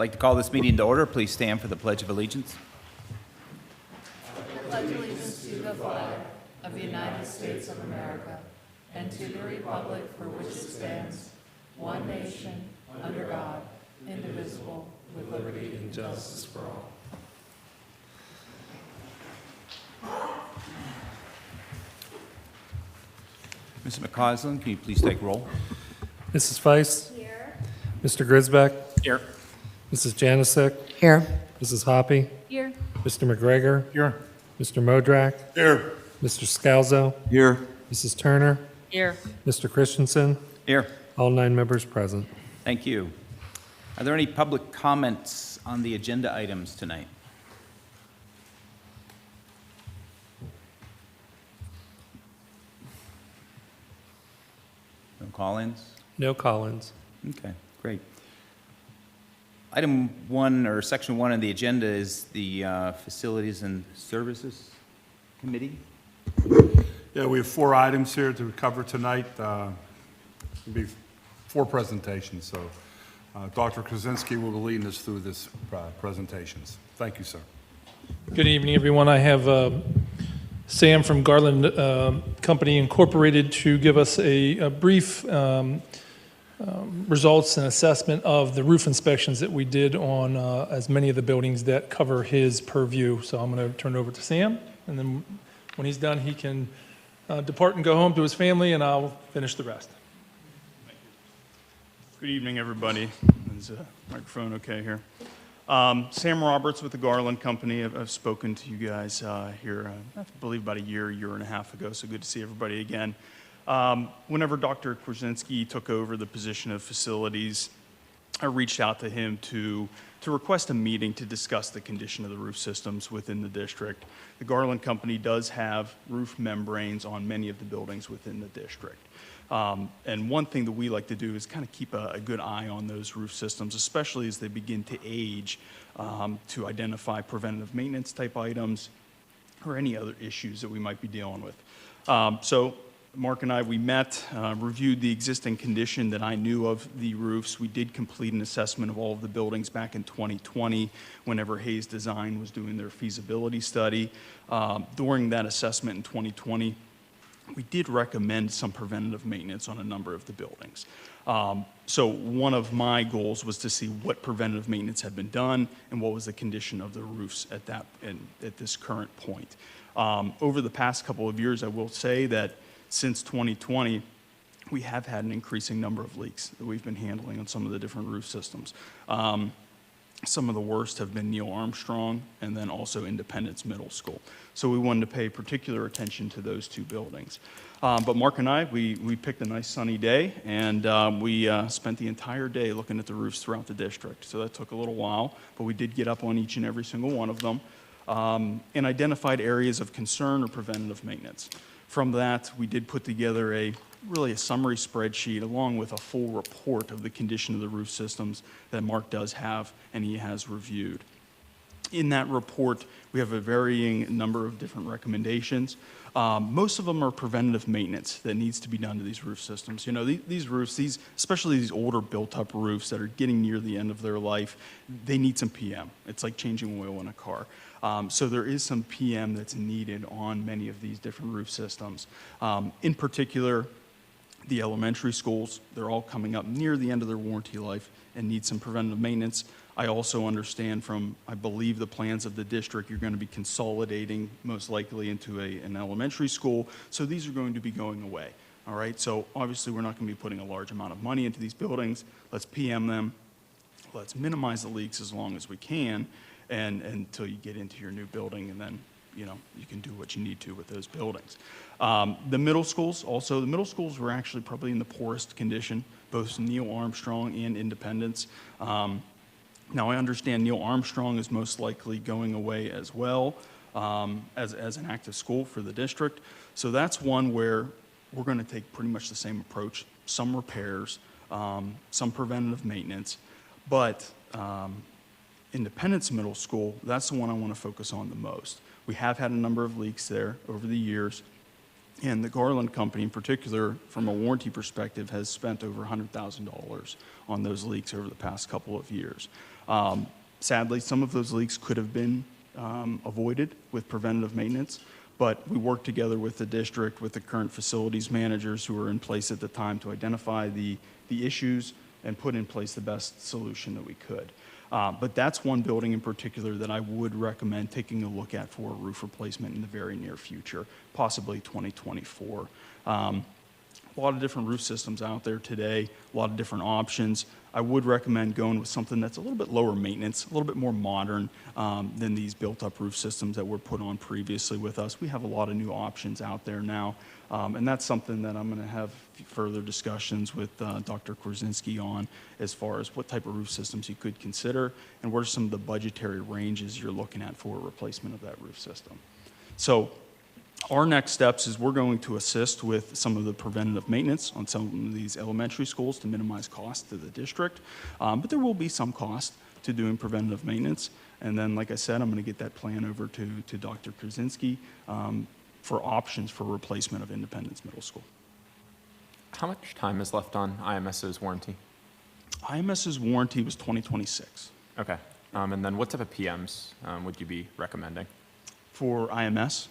like to call this meeting to order. Please stand for the Pledge of Allegiance. I pledge allegiance to the flag of the United States of America and to the republic for which it stands, one nation, under God, indivisible, with liberty and justice for all. Mr. McCausland, can you please take roll? Mrs. Feist? Here. Mr. Grisbeck? Here. Mrs. Janasek? Here. Mrs. Hoppy? Here. Mr. McGregor? Here. Mr. Modrak? Here. Mr. Scalzo? Here. Mrs. Turner? Here. Mr. Christensen? Here. All 9 members present. Thank you. Are there any public comments on the agenda items tonight? No call-ins? No call-ins. Okay, great. Item 1, or Section 1 of the agenda is the Facilities and Services Committee. Yeah, we have 4 items here to cover tonight. It'll be 4 presentations, so Dr. Krasinski will be leading us through this presentations. Thank you, sir. Good evening, everyone. I have Sam from Garland Company Incorporated to give us a brief results and assessment of the roof inspections that we did on as many of the buildings that cover his purview. So I'm going to turn it over to Sam, and then when he's done, he can depart and go home to his family, and I'll finish the rest. Good evening, everybody. Is the microphone okay here? Sam Roberts with the Garland Company. I've spoken to you guys here, I believe about a year and a half ago, so good to see everybody again. Whenever Dr. Krasinski took over the position of facilities, I reached out to him to request a meeting to discuss the condition of the roof systems within the district. The Garland Company does have roof membranes on many of the buildings within the district. And one thing that we like to do is kind of keep a good eye on those roof systems, especially as they begin to age, to identify preventative maintenance type items or any other issues that we might be dealing with. So Mark and I, we met, reviewed the existing condition that I knew of the roofs. We did complete an assessment of all of the buildings back in 2020 whenever Hayes Design was doing their feasibility study. During that assessment in 2020, we did recommend some preventative maintenance on a number of the buildings. So one of my goals was to see what preventative maintenance had been done and what was the condition of the roofs at this current point. Over the past couple of years, I will say that since 2020, we have had an increasing number of leaks that we've been handling on some of the different roof systems. Some of the worst have been Neil Armstrong and then also Independence Middle School. So we wanted to pay particular attention to those 2 buildings. But Mark and I, we picked a nice sunny day, and we spent the entire day looking at the roofs throughout the district. So that took a little while, but we did get up on each and every single one of them and identified areas of concern or preventative maintenance. From that, we did put together really a summary spreadsheet along with a full report of the condition of the roof systems that Mark does have and he has reviewed. In that report, we have a varying number of different recommendations. Most of them are preventative maintenance that needs to be done to these roof systems. You know, these roofs, especially these older built-up roofs that are getting near the end of their life, they need some PM. It's like changing oil in a car. So there is some PM that's needed on many of these different roof systems. In particular, the elementary schools, they're all coming up near the end of their warranty life and need some preventative maintenance. I also understand from, I believe, the plans of the district, you're going to be consolidating most likely into an elementary school. So these are going to be going away. All right. So obviously we're not going to be putting a large amount of money into these buildings. Let's PM them. Let's minimize the leaks as long as we can and until you get into your new building, and then you can do what you need to with those buildings. The middle schools were actually probably in the poorest condition, both Neil Armstrong and Independence. Now I understand Neil Armstrong is most likely going away as well as an active school for the district. So that's one where we're going to take pretty much the same approach, some repairs, some preventative maintenance, but Independence Middle School, that's the one I want to focus on the most. We have had a number of leaks there over the years. And the Garland Company in particular, from a warranty perspective, has spent over $100,000 on those leaks over the past couple of years. Sadly, some of those leaks could have been avoided with preventative maintenance, but we worked together with the district, with the current facilities managers who were in place at the time to identify the issues and put in place the best solution that we could. But that's one building in particular that I would recommend taking a look at for a roof replacement in the very near future, possibly 2024. A lot of different roof systems out there today, a lot of different options. I would recommend going with something that's a little bit lower maintenance, a little bit more modern than these built-up roof systems that were put on previously with us. We have a lot of new options out there now, and that's something that I'm going to have further discussions with Dr. Korzinski on as far as what type of roof systems you could consider and what are some of the budgetary ranges you're looking at for a replacement of that roof system. So our next steps is we're going to assist with some of the preventative maintenance on some of these elementary schools to minimize cost to the district. But there will be some cost to doing preventative maintenance. And then, like I said, I'm going to get that plan over to Dr. Krasinski for options for replacement of Independence Middle School. How much time is left on IMS's warranty? IMS's warranty was 2026. Okay. And then what type of PMs would you be recommending? For IMS?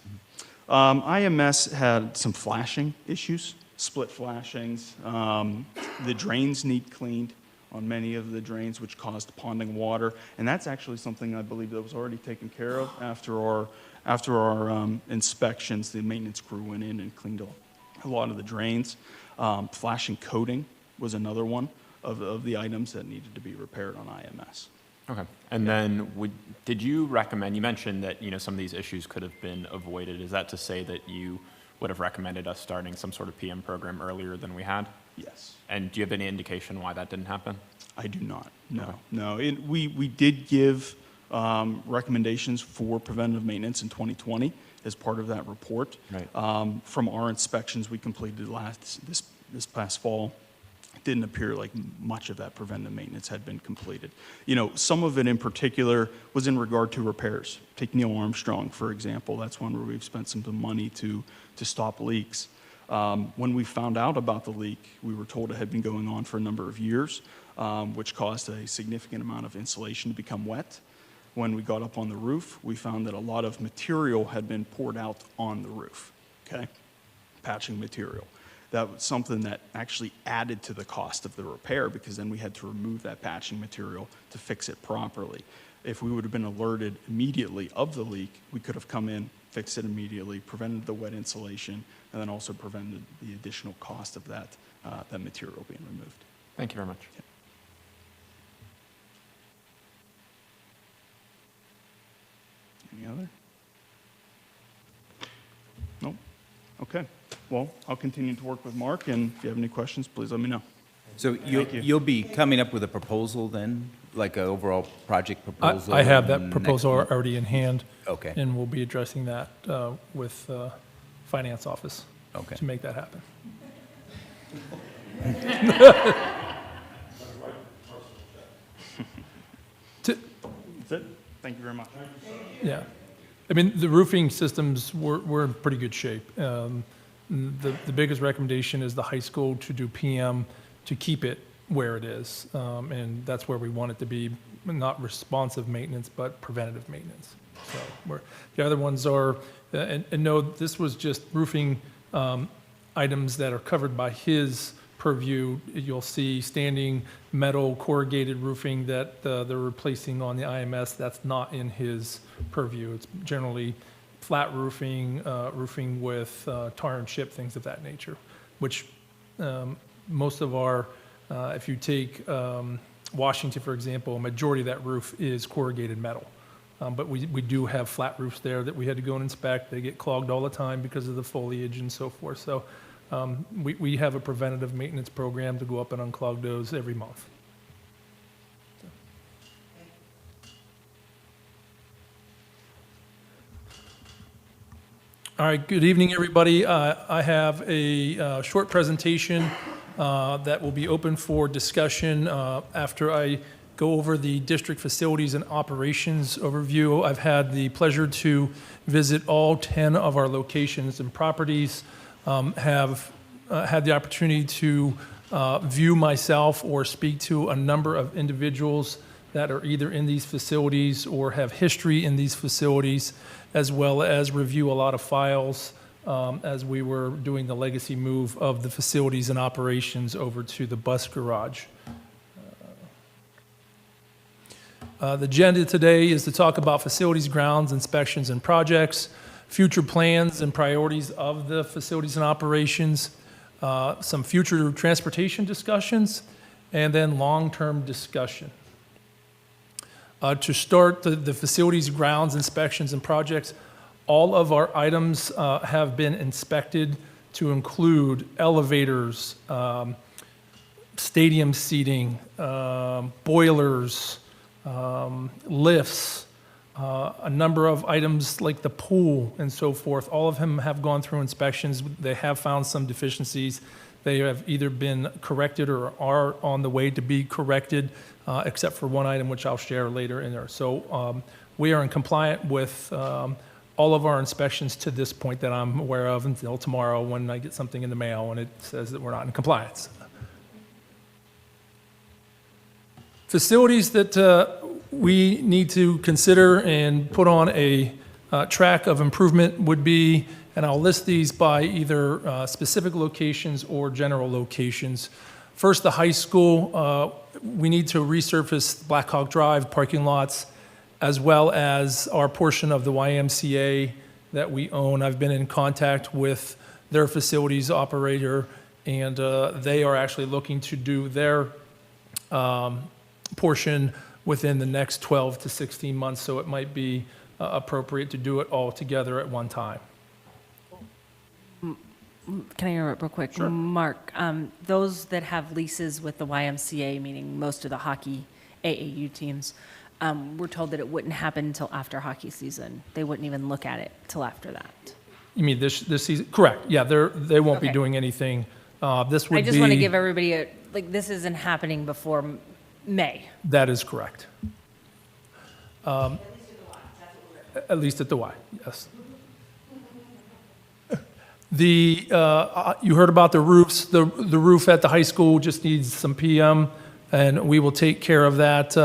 IMS had some flashing issues, split flashings. The drains need cleaned on many of the drains, which caused ponding water. And that's actually something I believe that was already taken care of after our inspections. The maintenance crew went in and cleaned a lot of the drains. Flashing coating was another one of the items that needed to be repaired on IMS. Okay. And then did you recommend, you mentioned that, some of these issues could have been avoided. Is that to say that you would have recommended us starting some sort of PM program earlier than we had? Yes. And do you have any indication why that didn't happen? I do not. No, Okay. no. We did give recommendations for preventative maintenance in 2020 as part of that report. Right. From our inspections we completed this past fall, it didn't appear like much of that preventive maintenance had been completed. Some of it in particular was in regard to repairs. Take Neil Armstrong, for example. That's one where we've spent some money to stop leaks. When we found out about the leak, we were told it had been going on for a number of years, which caused a significant amount of insulation to become wet. When we got up on the roof, we found that a lot of material had been poured out on the roof, okay? Patching material. That was something that actually added to the cost of the repair because then we had to remove that patching material to fix it properly. If we would have been alerted immediately of the leak, we could have come in, fixed it immediately, prevented the wet insulation, and then also prevented the additional cost of that material being removed. Thank you very much. Any other? Nope. Okay. Well, I'll continue to work with Mark, and if you have any questions, please let me know. So Thank you. you'll be coming up with a proposal then, like an overall project proposal? I have that next proposal month? already in hand. Okay. And we'll be addressing that with Finance Office Okay. to make that happen. That's it. Thank you very much. Yeah. I mean, the roofing systems, we're in pretty good shape. The biggest recommendation is the high school to do PM to keep it where it is. And that's where we want it to be, not responsive maintenance, but preventative maintenance. So the other ones are, and no, this was just roofing items that are covered by his purview. You'll see standing metal corrugated roofing that they're replacing on the IMS. That's not in his purview. It's generally flat roofing, roofing with tar and chip, things of that nature, which most of our, if you take Washington, for example, a majority of that roof is corrugated metal. But we do have flat roofs there that we had to go and inspect. They get clogged all the time because of the foliage and so forth. So we have a preventative maintenance program to go up and unclog those every month. All right, good evening, everybody. I have a short presentation that will be open for discussion after I go over the district facilities and operations overview. I've had the pleasure to visit all 10 of our locations and properties. have had the opportunity to view myself or speak to a number of individuals that are either in these facilities or have history in these facilities, as well as review a lot of files as we were doing the legacy move of the facilities and operations over to the bus garage. The agenda today is to talk about facilities, grounds, inspections, and projects, future plans and priorities of the facilities and operations, some future transportation discussions, and then long-term discussion. To start the facilities, grounds, inspections, and projects, all of our items have been inspected to include elevators, stadium seating, boilers, lifts, a number of items like the pool and so forth. All of them have gone through inspections. They have found some deficiencies. They have either been corrected or are on the way to be corrected, except for one item, which I'll share later in there. So we are in compliant with all of our inspections to this point that I'm aware of until tomorrow when I get something in the mail and it says that we're not in compliance. Facilities that we need to consider and put on a track of improvement would be, and I'll list these by either specific locations or general locations. First, the high school. We need to resurface Black Hawk Drive parking lots, as well as our portion of the YMCA that we own. I've been in contact with their facilities operator, and they are actually looking to do their portion within the next 12 to 16 months, so it might be appropriate to do it all together at one time. Can I interrupt real quick? Sure. Mark, those that have leases with the YMCA, meaning most of the hockey AAU teams, we're told that it wouldn't happen until after hockey season. They wouldn't even look at it till after that. You mean this season? Correct. Yeah, they won't be Okay. doing anything. This would I be. just want to give everybody this isn't happening before May. That is correct. At least at the Y, yes. You heard about the roofs. The roof at the high school just needs some PM, and we will take care of that.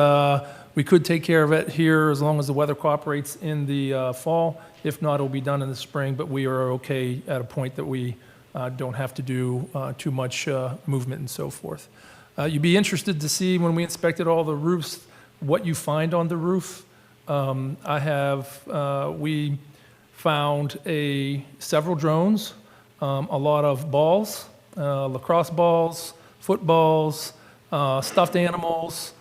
We could take care of it here as long as the weather cooperates in the fall. If not, it'll be done in the spring, but we are okay at a point that we don't have to do too much movement and so forth. You'd be interested to see when we inspected all the roofs, what you find on the roof. We found several drones, a lot of balls, lacrosse balls, footballs, stuffed animals,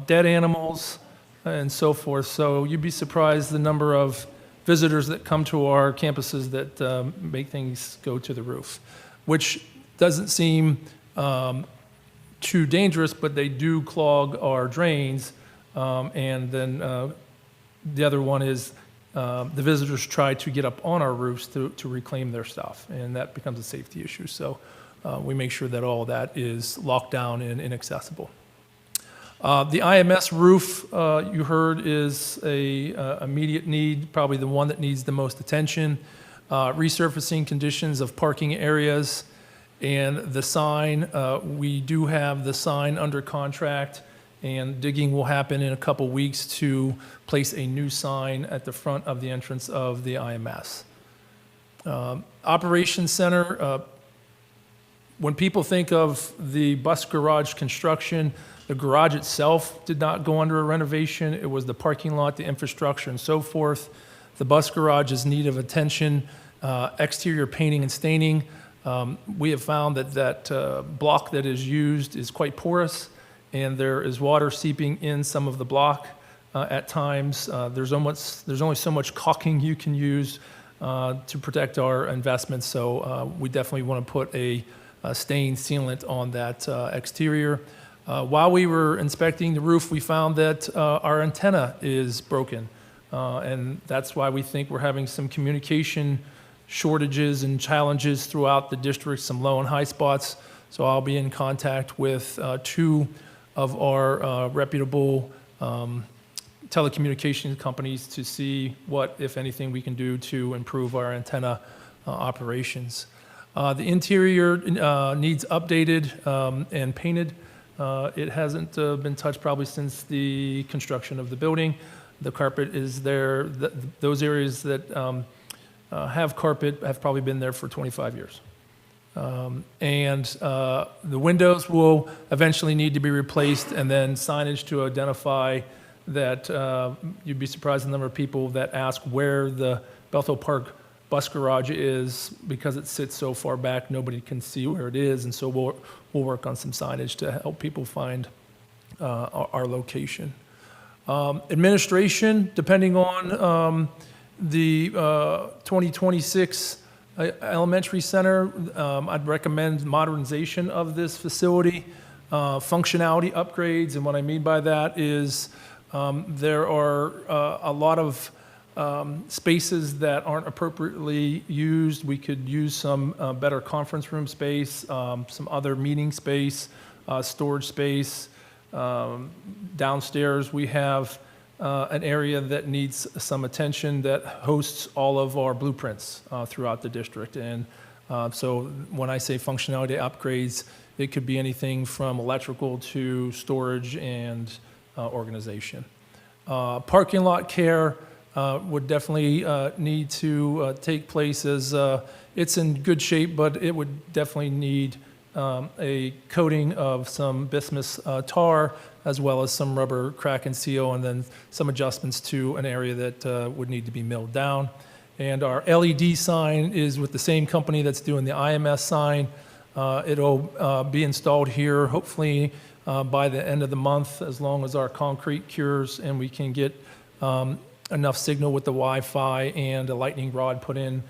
dead animals, and so forth. So you'd be surprised the number of visitors that come to our campuses that make things go to the roof, which doesn't seem too dangerous, but they do clog our drains. And then the other one is the visitors try to get up on our roofs to reclaim their stuff, and that becomes a safety issue. So we make sure that all that is locked down and inaccessible. The IMS roof, you heard, is a immediate need, probably the one that needs the most attention. Resurfacing conditions of parking areas and the sign. We do have the sign under contract, and digging will happen in a couple weeks to place a new sign at the front of the entrance of the IMS. Operations Center, when people think of the bus garage construction, the garage itself did not go under a renovation. It was the parking lot, the infrastructure, and so forth. The bus garage is in need of attention, exterior painting and staining. We have found that block that is used is quite porous, and there is water seeping in some of the block at times. There's only so much caulking you can use to protect our investments, so we definitely want to put a stain sealant on that exterior. While we were inspecting the roof, we found that our antenna is broken, and that's why we think we're having some communication shortages and challenges throughout the district, some low and high spots. So I'll be in contact with two of our reputable telecommunications companies to see what, if anything, we can do to improve our antenna operations. The interior needs updated and painted. It hasn't been touched probably since the construction of the building. The carpet is there. Those areas that have carpet have probably been there for 25 years. And the windows will eventually need to be replaced, and then signage to identify that. You'd be surprised the number of people that ask where the Bethel Park bus garage is, because it sits so far back, nobody can see where it is, and so we'll work on some signage to help people find our location. Administration, depending on the 2026 elementary center, I'd recommend modernization of this facility, functionality upgrades, and what I mean by that is there are a lot of spaces that aren't appropriately used. We could use some better conference room space, some other meeting space, storage space. Downstairs, we have an area that needs some attention that hosts all of our blueprints throughout the district. And so when I say functionality upgrades, it could be anything from electrical to storage and organization. Parking lot care would definitely need to take place, as it's in good shape, but it would definitely need a coating of some bismuth tar, as well as some rubber crack and seal, and then some adjustments to an area that would need to be milled down. And our LED sign is with the same company that's doing the IMS sign. It'll be installed here hopefully by the end of the month, as long as our concrete cures and we can get enough signal with the Wi-Fi and a lightning rod put in,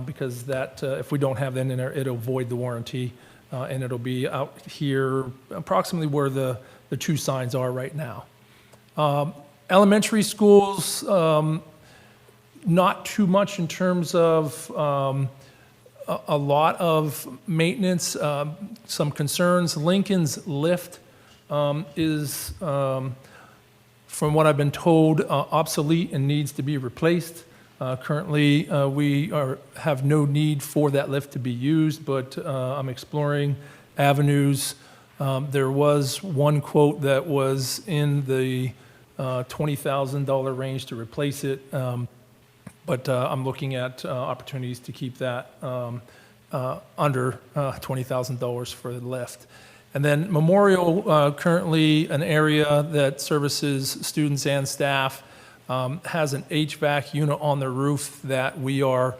because that if we don't have that in there, it'll void the warranty, and it'll be out here approximately where the two signs are right now. Elementary schools, not too much in terms of a lot of maintenance, some concerns. Lincoln's lift is, from what I've been told, obsolete and needs to be replaced. Currently, we have no need for that lift to be used, but I'm exploring avenues. There was one quote that was in the $20,000 range to replace it, but I'm looking at opportunities to keep that under $20,000 for the lift. And then Memorial, currently an area that services students and staff, has an HVAC unit on the roof that we are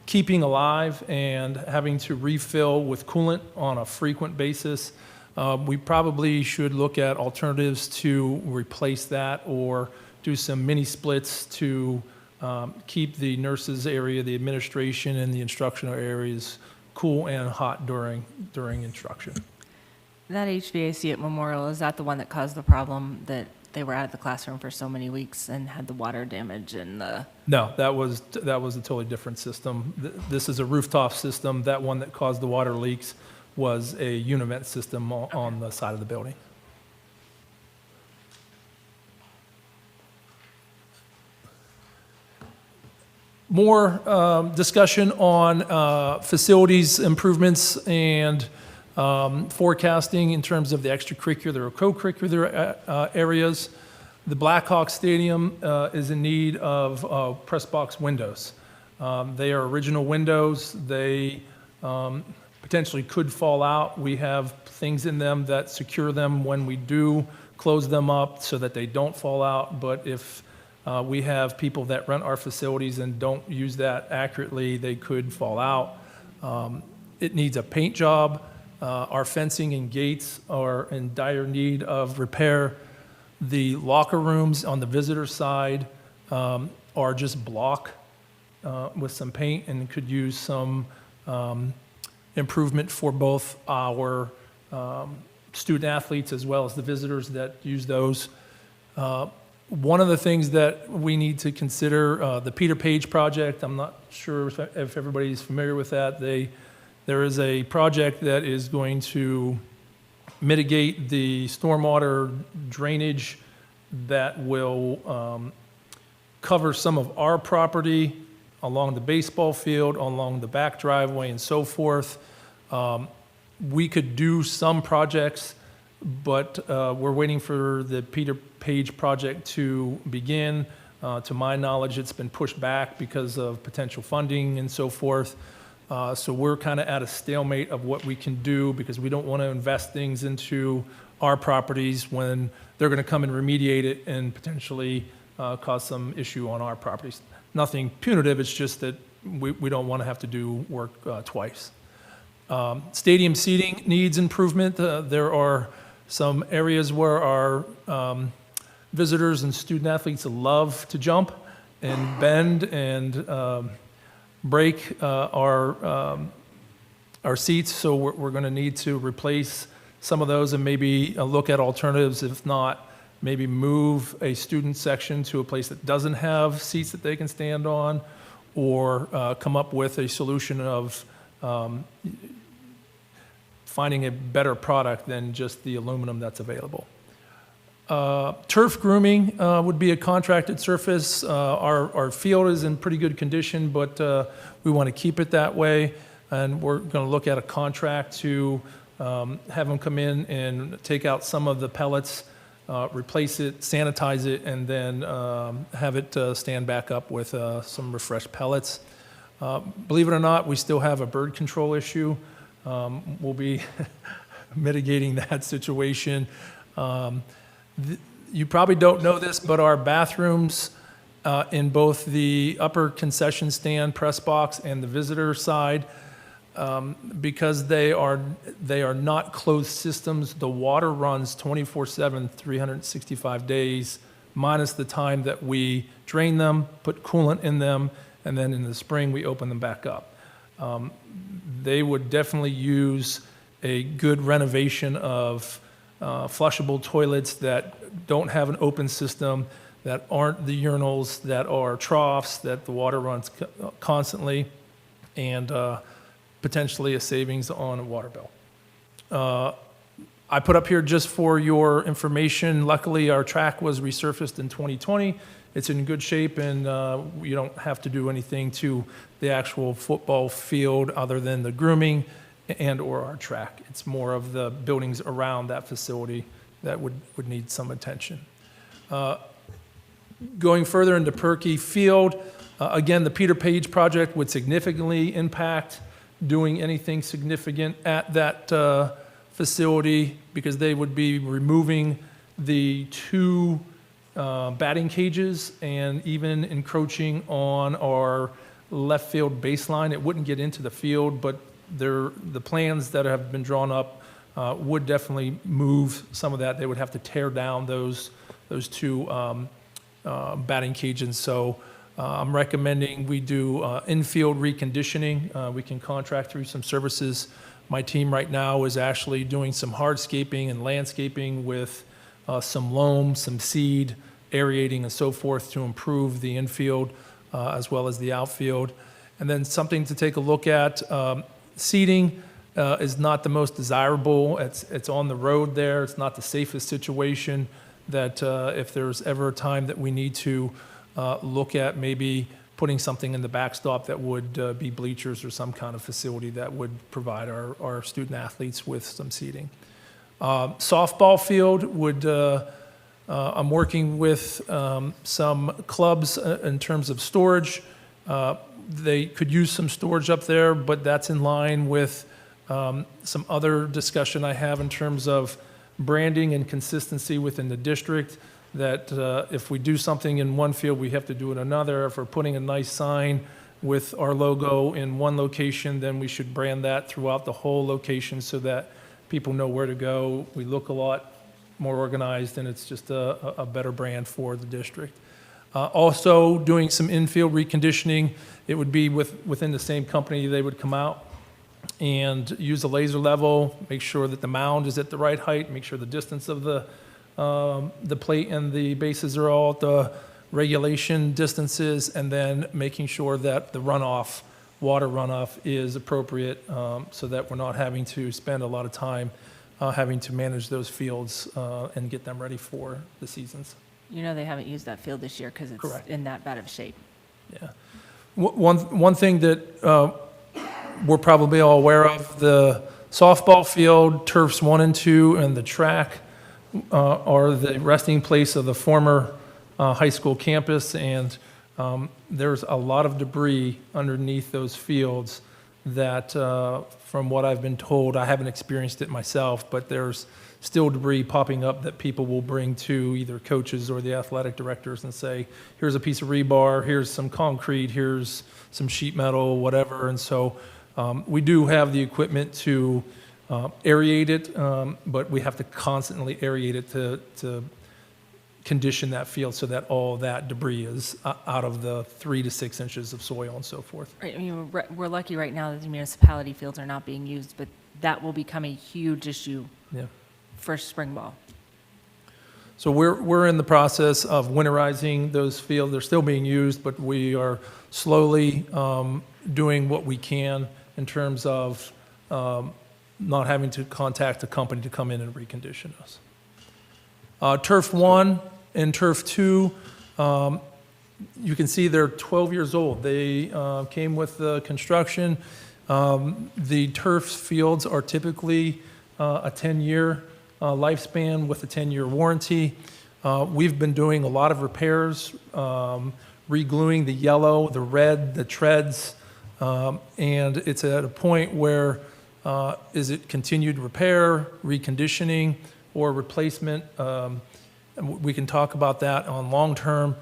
keeping alive and having to refill with coolant on a frequent basis. We probably should look at alternatives to replace that, or do some mini splits to keep the nurses area, the administration, and the instructional areas cool and hot during instruction. That HVAC at Memorial, is that the one that caused the problem that they were out of the classroom for so many weeks and had the water damage and the? No, that was a totally different system. This is a rooftop system. That one that caused the water leaks was a univent system on the side of the building. More discussion on facilities improvements and forecasting in terms of the extracurricular or co-curricular areas. The Blackhawk Stadium is in need of press box windows. They are original windows. They potentially could fall out. We have things in them that secure them when we do close them up so that they don't fall out. But if we have people that rent our facilities and don't use that accurately, they could fall out. It needs a paint job. Our fencing and gates are in dire need of repair. The locker rooms on the visitor side are just block with some paint, and could use some improvement for both our student athletes as well as the visitors that use those. One of the things that we need to consider, the Peter Page project, I'm not sure if everybody's familiar with that. There is a project that is going to mitigate the stormwater drainage that will cover some of our property along the baseball field, along the back driveway and so forth. We could do some projects, but we're waiting for the Peter Page project to begin. To my knowledge, it's been pushed back because of potential funding and so forth. So we're kind of at a stalemate of what we can do because we don't want to invest things into our properties when they're going to come and remediate it and potentially cause some issue on our properties. Nothing punitive, it's just that we don't want to have to do work twice. Stadium seating needs improvement. There are some areas where our visitors and student athletes love to jump and bend and break our seats, so we're going to need to replace some of those and maybe look at alternatives. If not, maybe move a student section to a place that doesn't have seats that they can stand on, or come up with a solution of finding a better product than just the aluminum that's available. Turf grooming would be a contracted surface. Our field is in pretty good condition, but we want to keep it that way. And we're going to look at a contract to have them come in and take out some of the pellets, replace it, sanitize it, and then have it stand back up with some refreshed pellets. Believe it or not, we still have a bird control issue. We'll be mitigating that situation. You probably don't know this, but our bathrooms in both the upper concession stand press box and the visitor side, because they are not closed systems, the water runs 24/7, 365 days, minus the time that we drain them, put coolant in them, and then in the spring we open them back up. They would definitely use a good renovation of flushable toilets that don't have an open system, that aren't the urinals, that are troughs, that the water runs constantly, and potentially a savings on a water bill. I put up here just for your information, luckily our track was resurfaced in 2020. It's in good shape, and you don't have to do anything to the actual football field other than the grooming and or our track. It's more of the buildings around that facility that would need some attention. Going further into Perkey Field, again, the Peter Page project would significantly impact doing anything significant at that facility, because they would be removing the two batting cages and even encroaching on our left field baseline. It wouldn't get into the field, but the plans that have been drawn up would definitely move some of that. They would have to tear down those two batting cages. So I'm recommending we do infield reconditioning. We can contract through some services. My team right now is actually doing some hardscaping and landscaping with some loam, some seed, aerating and so forth to improve the infield as well as the outfield. And then something to take a look at, seating is not the most desirable. It's on the road there. It's not the safest situation. That if there's ever a time that we need to look at maybe putting something in the backstop that would be bleachers or some kind of facility that would provide our student athletes with some seating. Softball field would, I'm working with some clubs in terms of storage. They could use some storage up there, but that's in line with some other discussion I have in terms of branding and consistency within the district, that if we do something in one field, we have to do it in another. If we're putting a nice sign with our logo in one location, then we should brand that throughout the whole location so that people know where to go. We look a lot more organized, and it's just a better brand for the district. Also, doing some infield reconditioning. It would be within the same company. They would come out and use a laser level, make sure that the mound is at the right height, make sure the distance of the plate and the bases are all at the regulation distances, and then making sure that the runoff, water runoff is appropriate, so that we're not having to spend a lot of time having to manage those fields and get them ready for the seasons. You know they haven't used that field this year because it's Correct. in that bad of shape. Yeah. One thing that we're probably all aware of, the softball field, turfs 1 and 2, and the track are the resting place of the former high school campus, and there's a lot of debris underneath those fields that, from what I've been told, I haven't experienced it myself, but there's still debris popping up that people will bring to either coaches or the athletic directors and say, here's a piece of rebar, here's some concrete, here's some sheet metal, whatever. And so we do have the equipment to aerate it, but we have to constantly aerate it to condition that field so that all that debris is out of the 3 to 6 inches of soil and so forth. Right, I mean, we're lucky right now that the municipality fields are not being used, but that will become a huge issue Yeah. for spring ball. So we're in the process of winterizing those fields. They're still being used, but we are slowly doing what we can in terms of not having to contact a company to come in and recondition us. Turf 1 and Turf 2, you can see they're 12 years old. They came with the construction. The turf fields are typically a 10-year lifespan with a 10-year warranty. We've been doing a lot of repairs, re-gluing the yellow, the red, the treads, and it's at a point where is it continued repair, reconditioning, or replacement? We can talk about that on long term.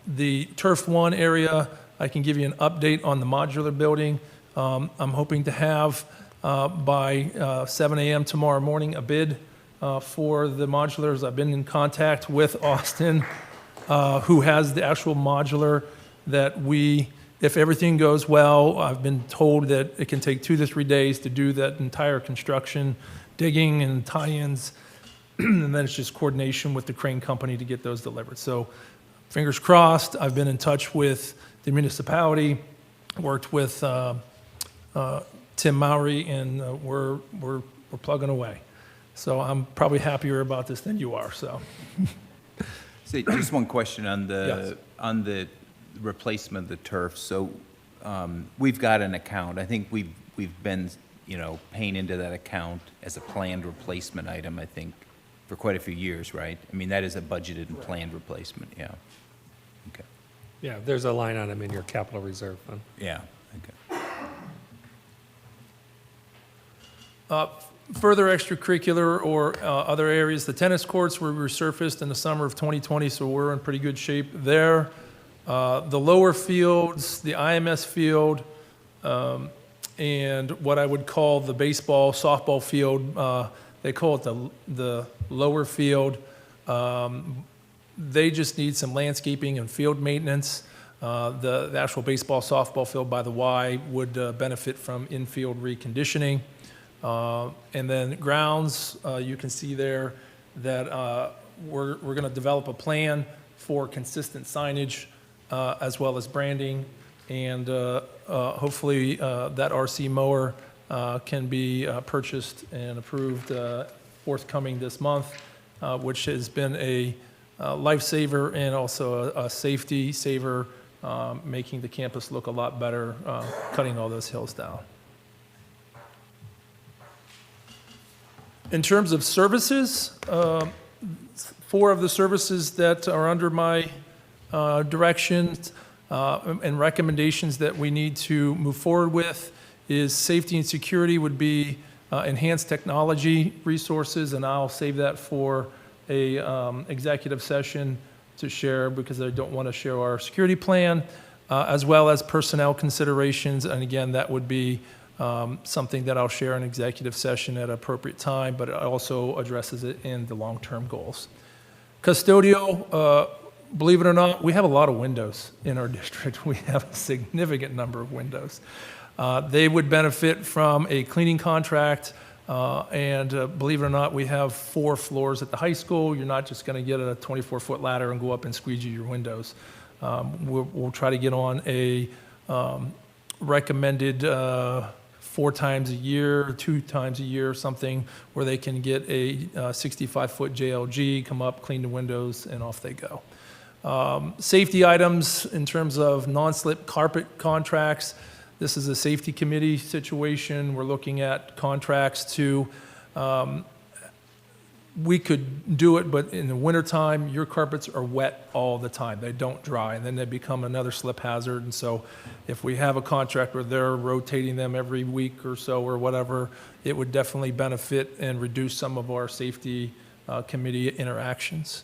The Turf 1 area, I can give you an update on the modular building. I'm hoping to have by 7 a.m. tomorrow morning a bid for the modulars. I've been in contact with Austin, who has the actual modular that if everything goes well, I've been told that it can take 2 to 3 days to do that entire construction, digging and tie-ins, and then it's just coordination with the crane company to get those delivered. So fingers crossed. I've been in touch with the municipality, worked with Tim Mowry, and we're plugging away. So I'm probably happier about this than you are, so. So just one question on Yes. the replacement of the turf. So we've got an account. I think we've been, paying into that account as a planned replacement item, I think, for quite a few years, right? I mean, that is a budgeted and planned replacement, yeah. Okay, Yeah, there's a line item in your capital reserve fund. yeah, okay. Further extracurricular or other areas, the tennis courts were resurfaced in the summer of 2020, so we're in pretty good shape there. The lower fields, the IMS field, and what I would call the baseball, softball field, they call it the lower field. They just need some landscaping and field maintenance. The actual baseball, softball field by the Y would benefit from infield reconditioning. And then grounds, you can see there that we're going to develop a plan for consistent signage as well as branding, and hopefully that RC mower can be purchased and approved forthcoming this month, which has been a lifesaver and also a safety saver, making the campus look a lot better, cutting all those hills down. In terms of services, 4 of the services that are under my direction and recommendations that we need to move forward with is safety and security would be enhanced technology resources, and I'll save that for a executive session to share because I don't want to share our security plan, as well as personnel considerations, and again, that would be something that I'll share in executive session at an appropriate time, but it also addresses it in the long-term goals. Custodial, believe it or not, we have a lot of windows in our district. We have a significant number of windows. They would benefit from a cleaning contract, and believe it or not, we have 4 floors at the high school. You're not just going to get a 24-foot ladder and go up and squeegee your windows. We'll try to get on a recommended 4 times a year, 2 times a year, something where they can get a 65-foot JLG, come up, clean the windows, and off they go. Safety items in terms of non-slip carpet contracts. This is a safety committee situation. We're looking at contracts to, we could do it, but in the wintertime, your carpets are wet all the time. They don't dry, and then they become another slip hazard. And so if we have a contract where they're rotating them every week or so or whatever, it would definitely benefit and reduce some of our safety committee interactions.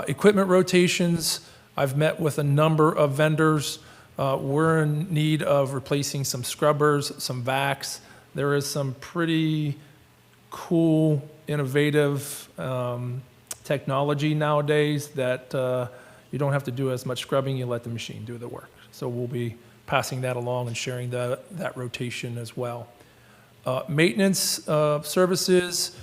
Equipment rotations, I've met with a number of vendors. We're in need of replacing some scrubbers, some vacs. There is some pretty cool, innovative technology nowadays that you don't have to do as much scrubbing, you let the machine do the work. So we'll be passing that along and sharing that rotation as well. Maintenance services,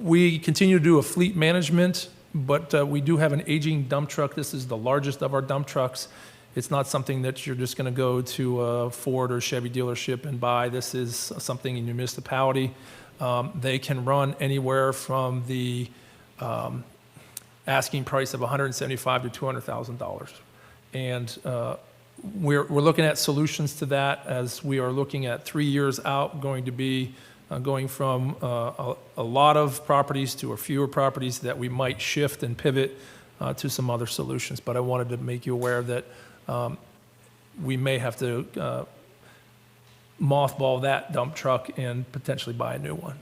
we continue to do a fleet management, but we do have an aging dump truck. This is the largest of our dump trucks. It's not something that you're just going to go to a Ford or Chevy dealership and buy. This is something in your municipality. They can run anywhere from the asking price of $175,000 to $200,000. And we're looking at solutions to that as we are looking at 3 years out, going to be going from a lot of properties to a fewer properties that we might shift and pivot to some other solutions. But I wanted to make you aware that we may have to mothball that dump truck and potentially buy a new one.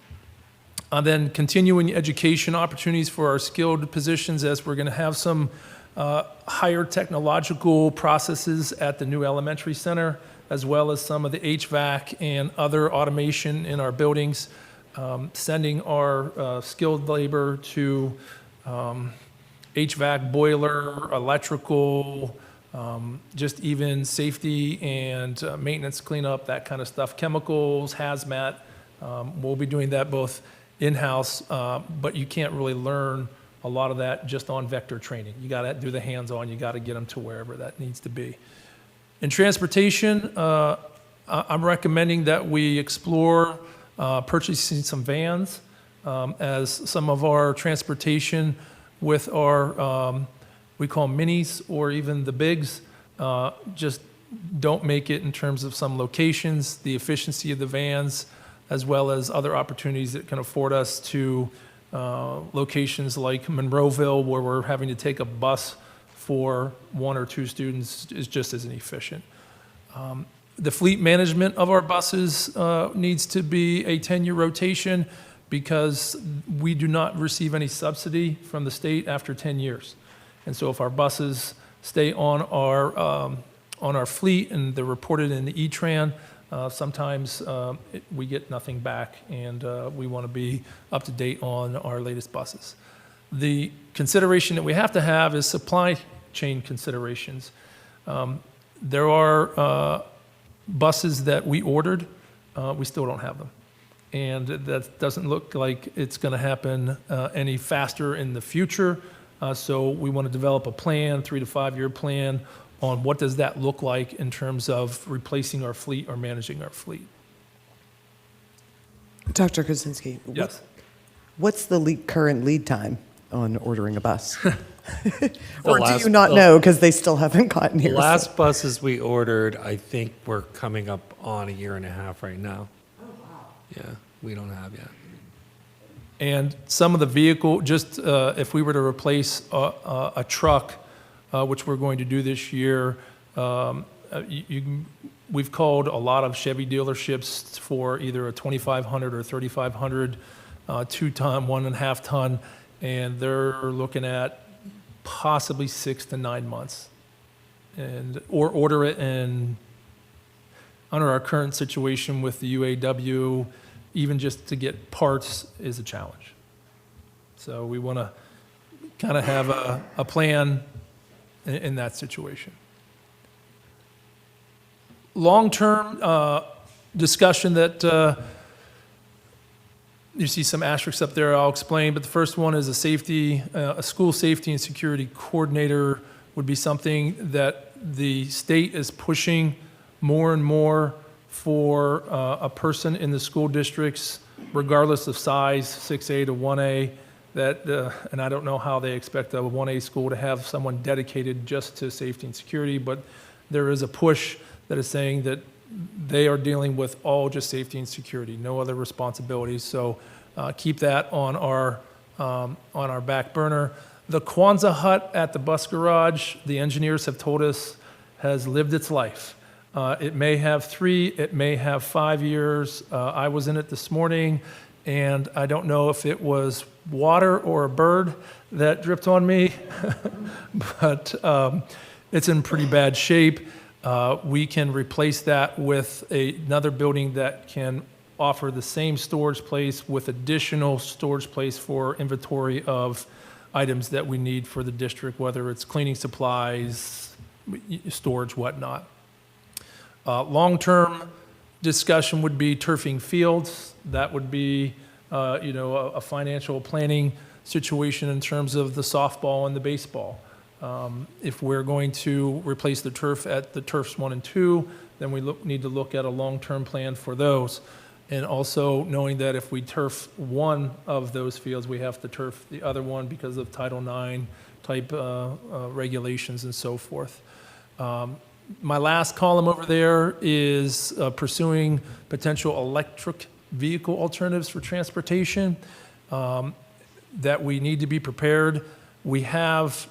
And then continuing education opportunities for our skilled positions, as we're going to have some higher technological processes at the new elementary center, as well as some of the HVAC and other automation in our buildings, sending our skilled labor to HVAC, boiler, electrical, just even safety and maintenance cleanup, that kind of stuff, chemicals, hazmat. We'll be doing that both in-house, but you can't really learn a lot of that just on vector training. You got to do the hands-on. You got to get them to wherever that needs to be. In transportation, I'm recommending that we explore purchasing some vans as some of our transportation with our, we call them minis or even the bigs, just don't make it in terms of some locations, the efficiency of the vans, as well as other opportunities that can afford us to locations like Monroeville, where we're having to take a bus for 1 or 2 students is just as inefficient. The fleet management of our buses needs to be a 10-year rotation because we do not receive any subsidy from the state after 10 years. And so if our buses stay on our fleet and they're reported in the E-Tran, sometimes we get nothing back, and we want to be up to date on our latest buses. The consideration that we have to have is supply chain considerations. There are buses that we ordered, we still don't have them. And that doesn't look like it's going to happen any faster in the future. So we want to develop a plan, 3 to 5 year plan, on what does that look like in terms of replacing our fleet or managing our fleet. Dr. Kuczynski, Yes. what's the current lead time on ordering a bus? Or do last- you not know because they still haven't gotten The here? last buses we ordered, I think we're coming up on 1.5 years right now. Oh, wow. Yeah, we don't have yet. And some of the vehicle, just if we were to replace a truck, which we're going to do this year, we've called a lot of Chevy dealerships for either a 2,500 or 3,500 2-ton, 1.5 ton, and they're looking at possibly 6 to 9 months, or order it. And under our current situation with the UAW, even just to get parts is a challenge. So we want to kind of have a plan in that situation. Long-term discussion that you see some asterisks up there, I'll explain, but the first one is a school safety and security coordinator would be something that the state is pushing more and more for a person in the school districts, regardless of size, 6A to 1A, that, and I don't know how they expect a 1A school to have someone dedicated just to safety and security, but there is a push that is saying that they are dealing with all just safety and security, no other responsibilities. So keep that on our back burner. The Kwanzaa hut at the bus garage, the engineers have told us, has lived its life. It may have 3, it may have 5 years. I was in it this morning, and I don't know if it was water or a bird that dripped on me, but it's in pretty bad shape. We can replace that with another building that can offer the same storage place with additional storage place for inventory of items that we need for the district, whether it's cleaning supplies, storage, whatnot. Long-term discussion would be turfing fields. That would be, a financial planning situation in terms of the softball and the baseball. If we're going to replace the turf at the turfs 1 and 2, then we need to look at a long-term plan for those. And also knowing that if we turf one of those fields, we have to turf the other one because of Title IX type regulations and so forth. My last column over there is pursuing potential electric vehicle alternatives for transportation, that we need to be prepared. We have,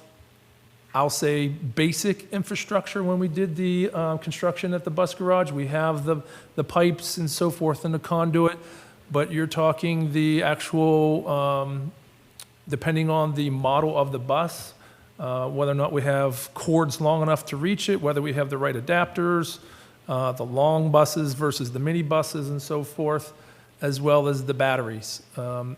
I'll say, basic infrastructure when we did the construction at the bus garage. We have the pipes and so forth and the conduit, but you're talking the actual, depending on the model of the bus, whether or not we have cords long enough to reach it, whether we have the right adapters, the long buses versus the mini buses and so forth, as well as the batteries.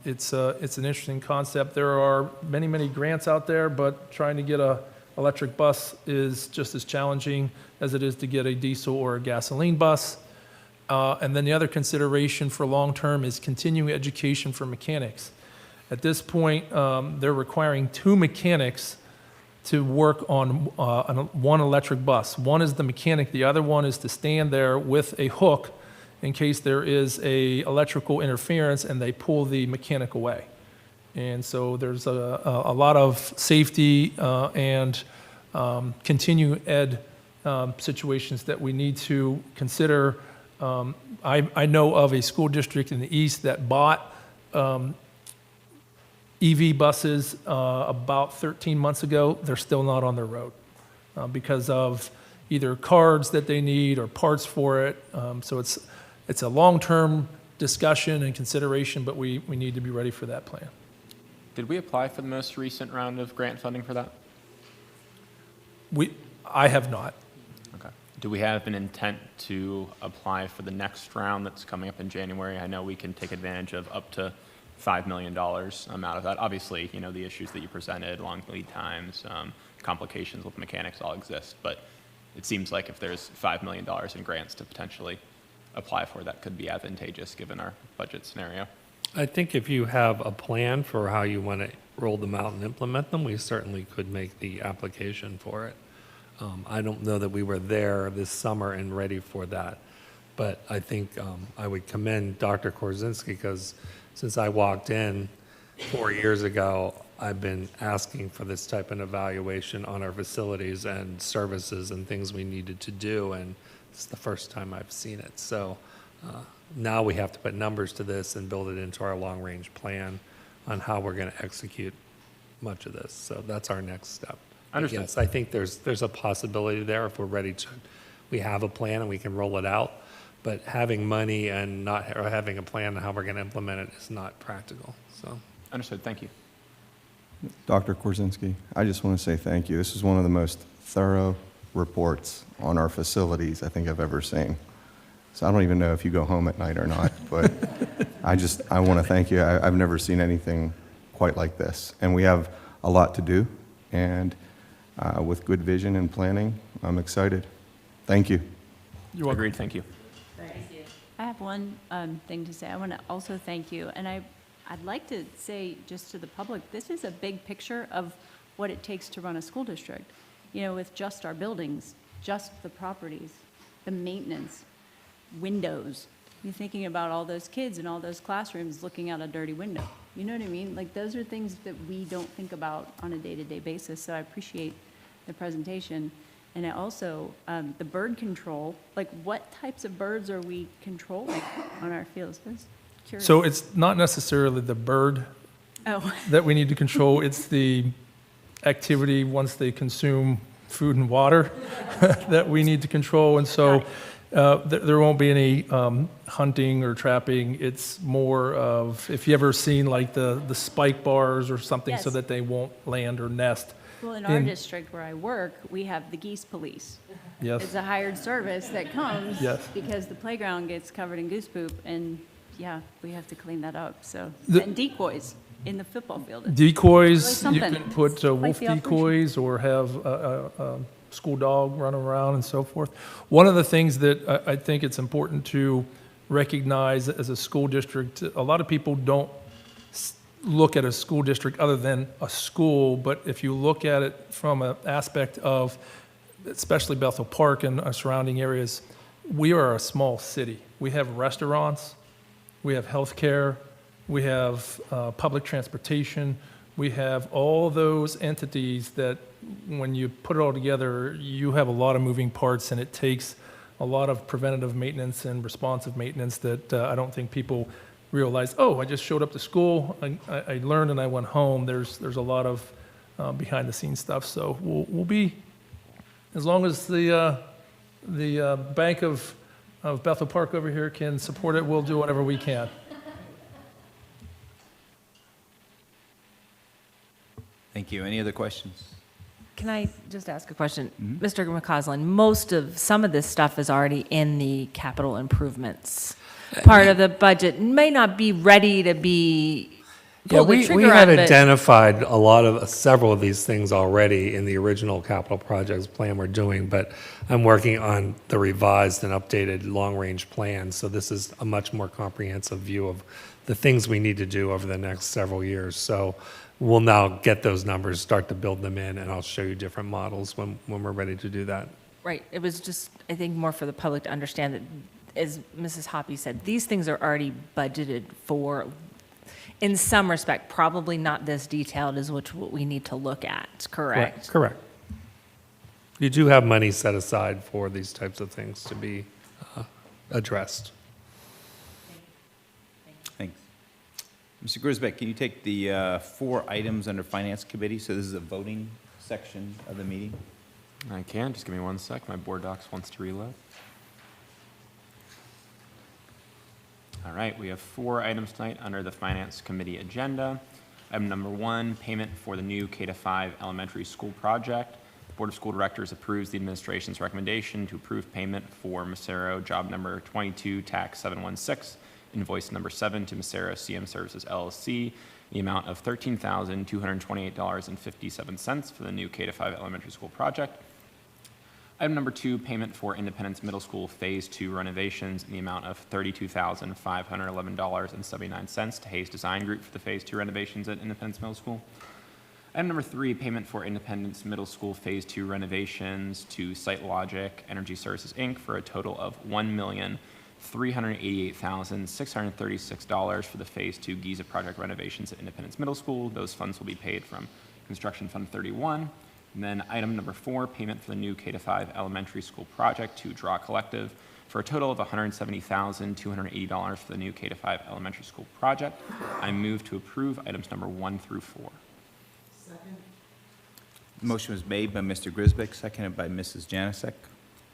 It's an interesting concept. There are many, many grants out there, but trying to get a electric bus is just as challenging as it is to get a diesel or a gasoline bus. And then the other consideration for long-term is continuing education for mechanics. At this point, they're requiring 2 mechanics to work on one electric bus. One is the mechanic, the other one is to stand there with a hook in case there is a electrical interference and they pull the mechanic away. And so there's a lot of safety and continuing ed situations that we need to consider. I know of a school district in the east that bought EV buses about 13 months ago. They're still not on their road because of either cards that they need or parts for it. So it's a long-term discussion and consideration, but we need to be ready for that plan. Did we apply for the most recent round of grant funding for that? I have not. Okay. Do we have an intent to apply for the next round that's coming up in January? I know we can take advantage of up to $5 million amount of that. Obviously, the issues that you presented, long lead times, complications with mechanics all exist, but it seems like if there's $5 million in grants to potentially apply for, that could be advantageous given our budget scenario. I think if you have a plan for how you want to roll them out and implement them, we certainly could make the application for it. I don't know that we were there this summer and ready for that, but I think I would commend Dr. Korzinski because since I walked in 4 years ago, I've been asking for this type of evaluation on our facilities and services and things we needed to do, and it's the first time I've seen it. So now we have to put numbers to this and build it into our long-range plan on how we're going to execute much of this. So that's our next step. Understood. Yes, I think there's a possibility there if we're ready to. We have a plan and we can roll it out, but having money and not having a plan on how we're going to implement it is not practical. So Understood. Thank you. Dr. Korzinski, I just want to say thank you. This is one of the most thorough reports on our facilities I think I've ever seen. So I don't even know if you go home at night or not, but I want to thank you. I've never seen anything quite like this. And we have a lot to do, and with good vision and planning, I'm excited. Thank you. You're welcome. Agreed. Thank you. I have one thing to say. I want to also thank you, and I'd like to say just to the public, this is a big picture of what it takes to run a school district. With just our buildings, just the properties, the maintenance, windows. You're thinking about all those kids in all those classrooms looking out a dirty window. You know what I mean? Like, those are things that we don't think about on a day-to-day basis, so I appreciate the presentation. And I also, the bird control, like, what types of birds are we controlling on our fields? That's curious. So it's not necessarily the bird Oh, that we need to control, it's the activity once they consume food and water that we need to control. And so there won't be any hunting or trapping. It's more of, if you ever seen like the spike bars or something so Yes. that they won't land or nest. well, in our In- district where I work, we have the geese police. Yes. It's a hired service that comes Yes. because the playground gets covered in goose poop, and yeah, we have to clean that up, so. The- And decoys in the football field. Decoys, Really you something. can put It's wolf quite the operation. decoys or have a school dog run around and so forth. One of the things that I think it's important to recognize as a school district, a lot of people don't look at a school district other than a school, but if you look at it from an aspect of, especially Bethel Park and our surrounding areas, we are a small city. We have restaurants, we have healthcare, we have public transportation, we have all those entities that when you put it all together, you have a lot of moving parts, and it takes a lot of preventative maintenance and responsive maintenance that I don't think people realize, oh, I just showed up to school, I learned and I went home. There's a lot of behind the scenes stuff. So we'll be, as long as the Bank of Bethel Park over here can support it, we'll do whatever we can. Thank you. Any other questions? Can I just ask a question? Mr. McCausland, some of this stuff is already in the capital improvements part of the budget. May not be ready to be Yeah, pulled the we trigger had on, but identified several of these things already in the original capital projects plan we're doing, but I'm working on the revised and updated long-range plan, so this is a much more comprehensive view of the things we need to do over the next several years. So we'll now get those numbers, start to build them in, and I'll show you different models when we're ready to do that. right, it was just, I think, more for the public to understand that, as Mrs. Hoppy said, these things are already budgeted for, in some respect, probably not this detailed as what we need to look at, correct? Correct. You do have money set aside for these types of things to be addressed. Thanks. Mr. Grisbeck, can you take the 4 items under Finance Committee? So this is a voting section of the meeting. I can. Just give me 1 sec. My board docs wants to reload. All right, we have 4 items tonight under the Finance Committee agenda. Item number 1, payment for the new K-5 elementary school project. The Board of School Directors approves the administration's recommendation to approve payment for Macero job number 22, tax 716, invoice number 7 to Macero CM Services LLC, the amount of $13,228.57 for the new K-5 elementary school project. Item number 2, payment for Independence Middle School Phase 2 renovations in the amount of $32,511.79 to Hayes Design Group for the Phase 2 renovations at Independence Middle School. Item number 3, payment for Independence Middle School Phase 2 renovations to SiteLogic Energy Services, Inc. for a total of $1,388,636 for the Phase 2 Giza project renovations at Independence Middle School. Those funds will be paid from Construction Fund 31. And then item number 4, payment for the new K-5 elementary school project to Draw Collective for a total of $170,280 for the new K-5 elementary school project. I move to approve items number 1 through 4. The motion was made by Mr. Grisbeck, seconded by Mrs. Janasek.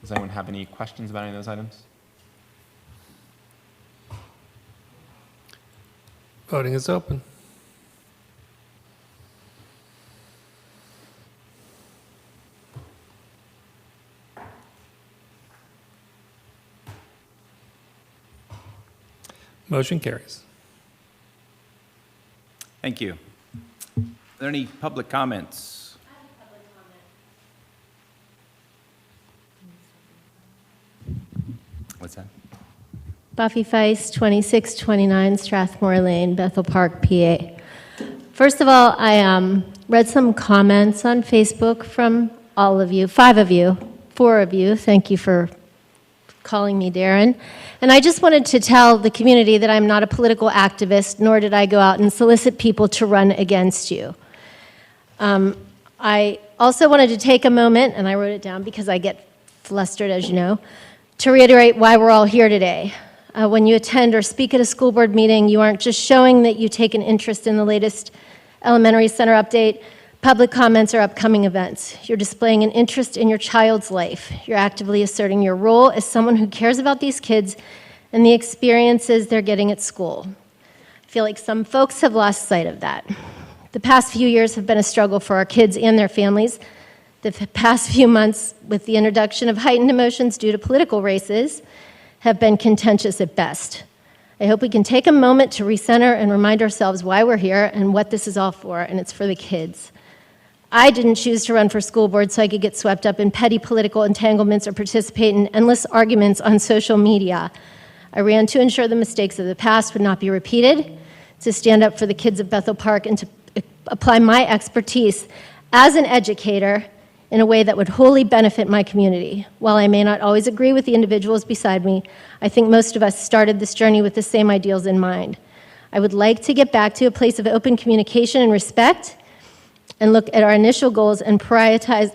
Does anyone have any questions about any of those items? Voting is open. Motion carries. Thank you. Are there any public comments? What's that? Buffy Feist, 2629 Strathmore Lane, Bethel Park, PA. First of all, I read some comments on Facebook from all of you, 5 of you, 4 of you. Thank you for calling me Darren. And I just wanted to tell the community that I'm not a political activist, nor did I go out and solicit people to run against you. I also wanted to take a moment, and I wrote it down because I get flustered, as you know, to reiterate why we're all here today. When you attend or speak at a school board meeting, you aren't just showing that you take an interest in the latest elementary center update, public comments, or upcoming events. You're displaying an interest in your child's life. You're actively asserting your role as someone who cares about these kids and the experiences they're getting at school. I feel like some folks have lost sight of that. The past few years have been a struggle for our kids and their families. The past few months, with the introduction of heightened emotions due to political races, have been contentious at best. I hope we can take a moment to recenter and remind ourselves why we're here and what this is all for, and it's for the kids. I didn't choose to run for school board so I could get swept up in petty political entanglements or participate in endless arguments on social media. I ran to ensure the mistakes of the past would not be repeated, to stand up for the kids of Bethel Park, and to apply my expertise as an educator in a way that would wholly benefit my community. While I may not always agree with the individuals beside me, I think most of us started this journey with the same ideals in mind. I would like to get back to a place of open communication and respect and look at our initial goals and prioritize,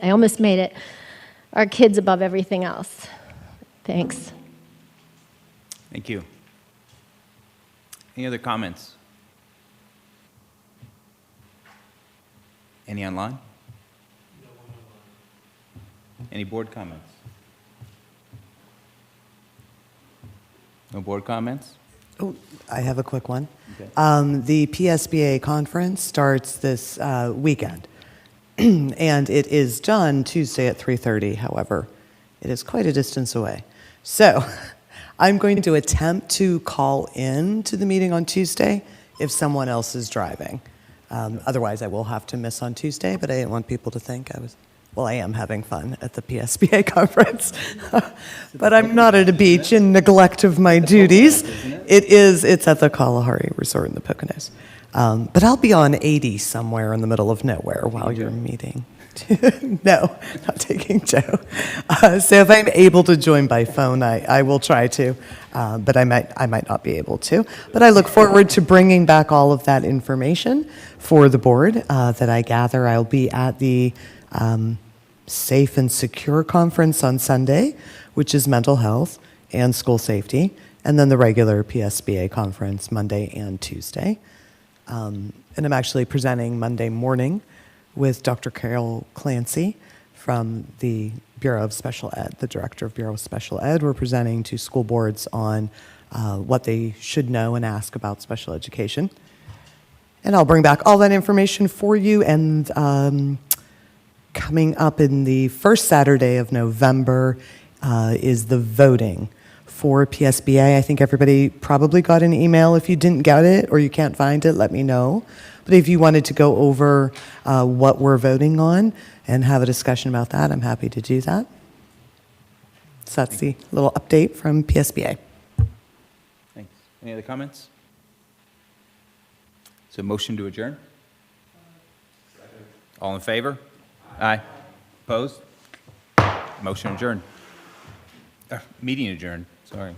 I almost made it, our kids above everything else. Thanks. Thank you. Any other comments? Any online? Any board comments? No board comments? Oh, I have a quick one. Okay. The PSBA conference starts this weekend, and it is done Tuesday at 3:30. However, it is quite a distance away. So I'm going to attempt to call in to the meeting on Tuesday if someone else is driving. Otherwise, I will have to miss on Tuesday, but I didn't want people to think I am having fun at the PSBA conference. But I'm not at a beach in neglect of my duties. It's at the Kalahari Resort in the Poconos. But I'll be on 80 somewhere in the middle of nowhere while you're meeting. No, not taking Joe. So if I'm able to join by phone, I will try to, but I might not be able to. But I look forward to bringing back all of that information for the board that I gather. I'll be at the Safe and Secure Conference on Sunday, which is mental health and school safety, and then the regular PSBA conference Monday and Tuesday. And I'm actually presenting Monday morning with Dr. Carol Clancy from the Bureau of Special Ed, the Director of Bureau of Special Ed. We're presenting to school boards on what they should know and ask about special education. And I'll bring back all that information for you. And coming up in the first Saturday of November is the voting for PSBA. I think everybody probably got an email. If you didn't get it or you can't find it, let me know. But if you wanted to go over what we're voting on and have a discussion about that, I'm happy to do that. So that's the little update from PSBA. Thanks. Any other comments? So motion to adjourn? All in favor? Aye. Opposed? Motion adjourned. Meeting adjourned, sorry.